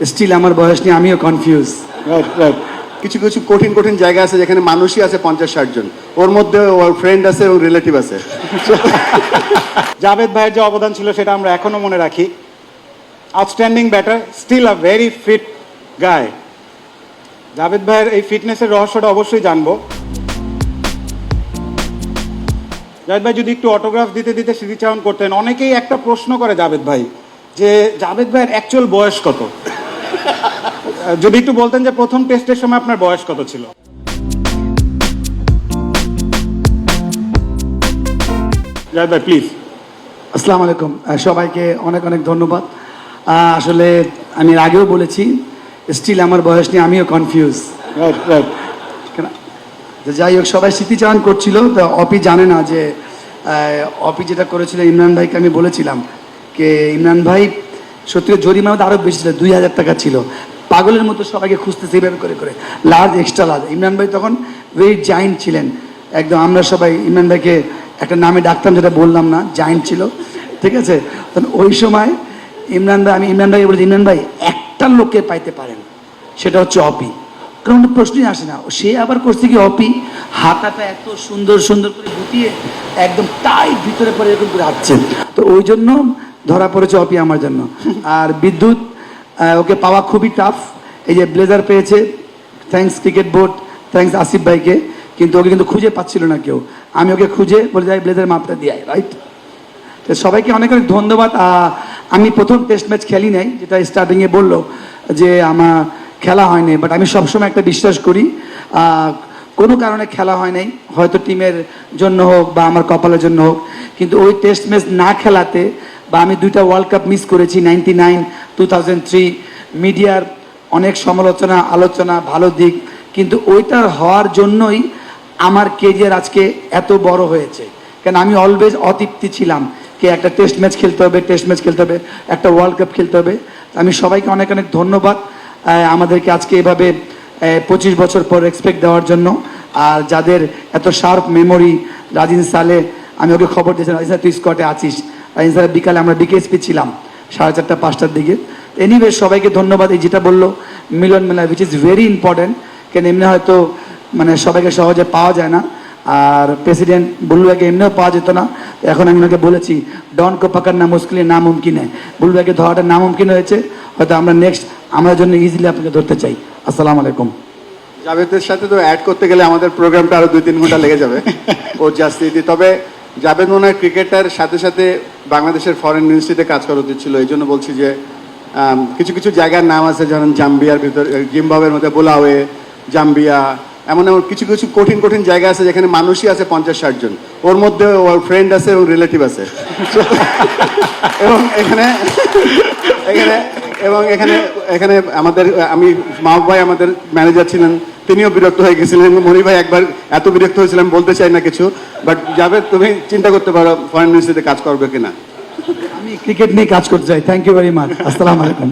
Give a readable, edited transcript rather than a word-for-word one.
Still আমার বয়স নিয়ে আমিও কনফিউজ। Right right. কিছু কিছু কঠিন কঠিন জায়গা আছে যেখানে মানুষই আছে 50-60 জন, ওর মধ্যে ওর ফ্রেন্ড আছে এবং রিলেটিভ আছে। জাভেদ ভাইয়ের যে অবদান ছিল সেটা আমরা এখনো মনে রাখি। Outstanding batter, still a very fit guy. Javed ভাইয়ের এই ফিটনেসের রহস্যটা অবশ্যই জানবো। জাভেদ ভাই যদি একটু অটোগ্রাফ দিতে দিতে স্মৃতিচারণ করতেন। অনেকেই একটা প্রশ্ন করে জাভেদ ভাই, যে জাভেদ ভাইয়ের অ্যাকচুয়াল বয়স কত। যদি একটু বলতেন যে প্রথম টেস্টের সময় আপনার বয়স কত ছিল। জাভেদ ভাই প্লিজ। আসসালামু আলাইকুম, সবাইকে অনেক অনেক ধন্যবাদ। আসলে আমি এর আগেও বলেছি, স্টিল আমার বয়স নিয়ে আমিও কনফিউজ। Right right. যাই হোক, সবাই স্মৃতিচারণ করছিল, তো অপি জানে না যে অপি যেটা করেছিল ইমরান ভাইকে আমি বলেছিলাম যে ইমরান ভাই সত্যি জরিমানা আরও বেশি ছিল, 2000 টাকা ছিল। পাগলের মতো সবাইকে খুঁজতেছে এইভাবে করে করে, লার্জ এক্সট্রা লার্জ। ইমরান ভাই তখন ভেরি জায়েন্ট ছিলেন একদম। আমরা সবাই ইমরান ভাইকে একটা নামে ডাকতাম, যেটা বললাম না, জায়েন্ট ছিল, ঠিক আছে। তখন ওই সময় ইমরান ভাই বলেছি, ইমরান ভাই একটা লোককে পাইতে পারেন, সেটা হচ্ছে অপি। কারণ প্রশ্নই আসে না। সে আবার করছে কি, অপি হাতাটা এত সুন্দর সুন্দর করে গুটিয়ে একদম টাইট ভিতরে পরে এরকম করে হাঁটছেন, তো ওই জন্য ধরা পড়েছে অপি আমার জন্য। আর বিদ্যুৎ, ওকে পাওয়া খুবই টাফ। এই যে ব্লেজার পেয়েছে, thanks cricket board, thanks Asif ভাইকে, কিন্তু ওকে কিন্তু খুঁজে পাচ্ছিল না কেউ। আমি ওকে খুঁজে বলে যাই ব্লেজার মাপটা দিয়ে, রাইট। তো সবাইকে অনেক অনেক ধন্যবাদ। আমি প্রথম টেস্ট ম্যাচ খেলি নাই, যেটা স্টার্টিংয়ে বললো যে আমার খেলা হয়নি, বাট আমি সবসময় একটা বিশ্বাস করি, কোনো কারণে খেলা হয় নাই, হয়তো টিমের জন্য হোক বা আমার কপালের জন্য হোক, কিন্তু ওই টেস্ট ম্যাচ না খেলাতে বা আমি 2টা ওয়ার্ল্ড কাপ মিস করেছি, 99, 2003, মিডিয়ার অনেক সমালোচনা আলোচনা ভালো দিক, কিন্তু ওইটার হওয়ার জন্যই আমার কেরিয়ার আজকে এত বড় হয়েছে। কারণ আমি অলওয়েজ অতৃপ্তি ছিলাম যে একটা টেস্ট ম্যাচ খেলতে হবে, একটা ওয়ার্ল্ড কাপ খেলতে হবে। আমি সবাইকে অনেক অনেক ধন্যবাদ আমাদেরকে আজকে এভাবে 25 বছর পর রেসপেক্ট দেওয়ার জন্য। আর যাদের এত শার্প মেমোরি, রাজিন সালে, আমি ওকে খবর দিয়েছিলাম, রাজিন তুই স্কটে আছিস। রাজিন সালে বিকালে আমরা বিকেএসপি ছিলাম 4:30 5টার দিকে। এনিওয়ে সবাইকে ধন্যবাদ। এই যেটা বললো মিলন মেলা, উইচ ইজ ভেরি ইম্পর্টেন্ট, কেন এমনি হয়তো মানে সবাইকে সহজে পাওয়া যায় না। আর প্রেসিডেন্ট বুলবুকে এমনিও পাওয়া যেত না, এখন আমি ওনাকে বলেছি ডন কো পাকাড়না মুশকিল না মুমকিন হয়, বুলবুকে ধরাটা নামুমকিন হয়েছে, হয়তো আমরা নেক্সট আমরা জন্য ইজিলি আপনাকে ধরতে চাই। আসসালামু আলাইকুম। জাভেদের সাথে তো অ্যাড করতে গেলে আমাদের প্রোগ্রামটা আরো 2-3 ঘন্টা লেগে যাবে ওর জাস্তি। তবে জাভেদ মনে হয় ক্রিকেটার সাথে সাথে বাংলাদেশের ফরেন মিনিস্ট্রিতে কাজ করা উচিত ছিল। এই জন্য বলছি যে কিছু কিছু জায়গার নাম আছে, যেমন জাম্বিয়ার ভিতর, জিম্বাবুয়ের মধ্যে বোলাওয়ে, জাম্বিয়া, এমন এমন কিছু কিছু কঠিন কঠিন জায়গা আছে যেখানে মানুষই আছে 50-60 জন, ওর মধ্যে ওর ফ্রেন্ড আছে এবং রিলেটিভ আছে। এবং এখানে আমাদের মাহবুব ভাই আমাদের ম্যানেজার ছিলেন, তিনিও বিরক্ত হয়ে গেছিলেন। মনি ভাই একবার এত বিরক্ত হয়েছিলেন, বলতে চাই না কিছু, বাট জাভেদ তুমি চিন্তা করতে পারো ফরেন মিনিস্ট্রিতে কাজ করবে কিনা। আমি ক্রিকেট নিয়ে কাজ করতে চাই। Thank you very much. আসসালামু আলাইকুম।